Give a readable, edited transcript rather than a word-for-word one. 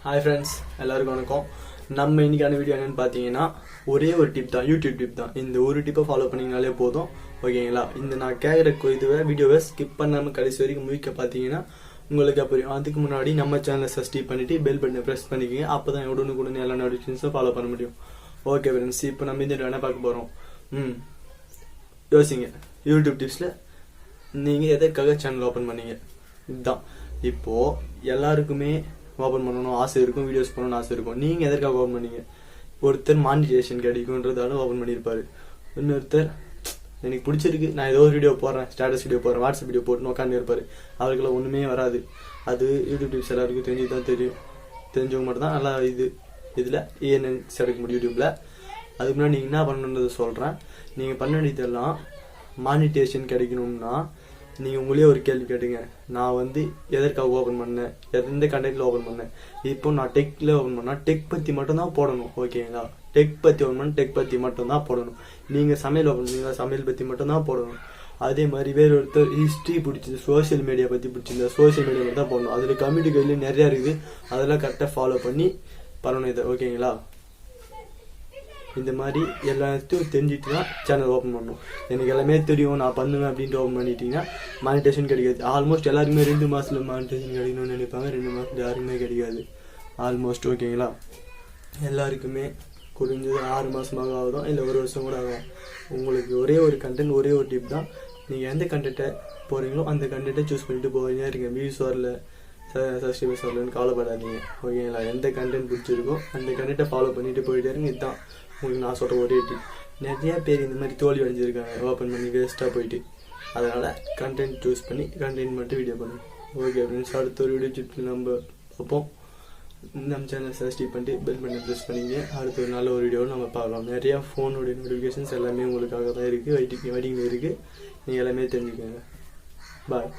Hi friends, எல்லாருக்கும் வணக்கம். நம்ம இன்னைக்கான வீடியோ என்னன்னு பாத்தீங்கன்னா ஒரே ஒரு டிப் தான், யூடியூப் டிப் தான். இந்த ஒரு டிப்பை ஃபாலோ பண்ணீங்கனாலே போதும், ஓகேங்களா? இந்த நான் கேட்குற இதுவே வீடியோவை ஸ்கிப் பண்ணாம கடைசி வரைக்கும் முயற்சி பார்த்தீங்கன்னா உங்களுக்கு புரியும். அதுக்கு முன்னாடி நம்ம சேனலை சப்ஸ்கிரைப் பண்ணிட்டு பெல் பட்டனை ப்ரெஸ் பண்ணிக்கோங்க. அப்பதான் உடனுக்குடன் எல்லா நோட்டிஃபிகேஷன்ஸும் ஃபாலோ பண்ண முடியும். ஓகே ஃப்ரெண்ட்ஸ், இப்போ நம்ம இந்த என்ன பார்க்க போறோம். யோசிங்க, யூடியூப் டிப்ஸ்ல நீங்க எதற்காக சேனல் ஓபன் பண்ணீங்க? இதுதான். இப்போ எல்லாருக்குமே ஓபன் பண்ணணும் ஆசை இருக்கும், வீடியோஸ் பண்ணணும்னு ஆசை இருக்கும். நீங்க எதற்காக ஓபன் பண்ணீங்க? ஒருத்தர் மானிட்டேஷன் கிடைக்கும்ன்றதால ஓபன் பண்ணியிருப்பாரு. இன்னொருத்தர் எனக்கு பிடிச்சிருக்கு, நான் ஏதோ ஒரு வீடியோ போடுறேன், ஸ்டேட்டஸ் வீடியோ போடுறேன், வாட்ஸ்அப் வீடியோ போட்டுன்னு உட்காந்து இருப்பாரு. அவருக்குலாம் ஒண்ணுமே வராது. அது யூடியூப் டிப்ஸ் எல்லாருக்கும் தெரிஞ்சுதான் தெரியும். தெரிஞ்சவங்க மட்டும் தான் நல்லா இதுல ஏர்னிங்ஸ் எடுக்க முடியும் யூடியூப்ல. அதுக்கு முன்னாடி நீங்க என்ன பண்ணணுன்றதை சொல்றேன். நீங்க பண்ண வேண்டியதெல்லாம் மானிட்டேஷன் கிடைக்கணும்னா நீங்க உங்களே ஒரு கேள்வி கேட்டுங்க. நான் எதற்காக ஓபன் பண்ணேன், எந்த கண்டென்ட்ல ஓபன் பண்ணேன்? இப்போ நான் டெக்ல ஓபன் பண்ணா டெக் பத்தி மட்டும் தான் போடணும், ஓகேங்களா? டெக் பத்தி ஓபன் பண்ண டெக் பத்தி மட்டும் தான் போடணும். நீங்க சமையல் ஓபன் பண்ணீங்களா, சமையல் பத்தி மட்டும் தான் போடணும். அதே மாதிரி வேற ஒருத்தர் ஹிஸ்டரி பிடிச்சது, சோசியல் மீடியா பத்தி பிடிச்சிருந்தா சோசியல் மீடியா பத்தி தான் போடணும். அதுல கம்யூனிட்டி கைட்லையும் நிறைய இருக்குது, அதெல்லாம் கரெக்டா ஃபாலோ பண்ணி பண்ணணும் இதை, ஓகேங்களா? இந்த மாதிரி எல்லாத்தையும் தெரிஞ்சுட்டு தான் சேனல் ஓப்பன் பண்ணணும். எனக்கு எல்லாமே தெரியும், நான் பண்ணுவேன் அப்படின்ட்டு ஓப்பன் பண்ணிட்டீங்கன்னா மானிட்டேஷன் கிடைக்காது. ஆல்மோஸ்ட் எல்லாருக்குமே 2 மாசத்துல மானிட்டேஷன் கிடைக்கணும்னு நினைப்பாங்க. 2 மாசத்துல யாருக்குமே கிடைக்காது ஆல்மோஸ்ட், ஓகேங்களா? எல்லாருக்குமே குறைஞ்சது 6 மாசமாக ஆகும், இல்லை 1 வருஷம் கூட ஆகும். உங்களுக்கு ஒரே ஒரு கண்டென்ட், ஒரே ஒரு டிப் தான். நீங்கள் எந்த கண்டென்ட்டை போகிறீங்களோ அந்த கண்டென்ட்டை சூஸ் பண்ணிட்டு போவீங்க இருங்க. வியூஸ் வரல, சப்ஸ்கிரைபர்ஸ் வரலன்னு கவலைப்படாதீங்க, ஓகேங்களா? எந்த கண்டென்ட் பிடிச்சிருக்கோ அந்த கண்டென்ட்டை ஃபாலோ பண்ணிட்டு போயிட்டே இருங்க. இதுதான் உங்களுக்கு நான் சொல்கிற ஒரே டிப். நிறைய பேர் இந்த மாதிரி தோல்வி அடைஞ்சிருக்காங்க ஓப்பன் பண்ணி வேஸ்ட்டாக போயிட்டு. அதனால் கண்டென்ட் சூஸ் பண்ணி கண்டென்ட் மட்டும் வீடியோ பண்ணுங்க. ஓகே ஃப்ரெண்ட்ஸ், அடுத்த ஒரு வீடியோ டிப்ஸ் நம்ம பார்ப்போம். நம்ம சேனலை சப்ஸ்கிரைப் பண்ணிட்டு பெல் பட்டனை ப்ரெஸ் பண்ணிங்க. அடுத்த ஒரு நல்ல ஒரு வீடியோவில் நம்ம பார்க்கலாம். நிறையா ஃபோனுடைய நோட்டிஃபிகேஷன்ஸ் எல்லாமே உங்களுக்காக தான் இருக்குது, வெயிட்டிங்கில் இருக்குது. நீங்கள் எல்லாமே தெரிஞ்சுக்கோங்க. பாய்.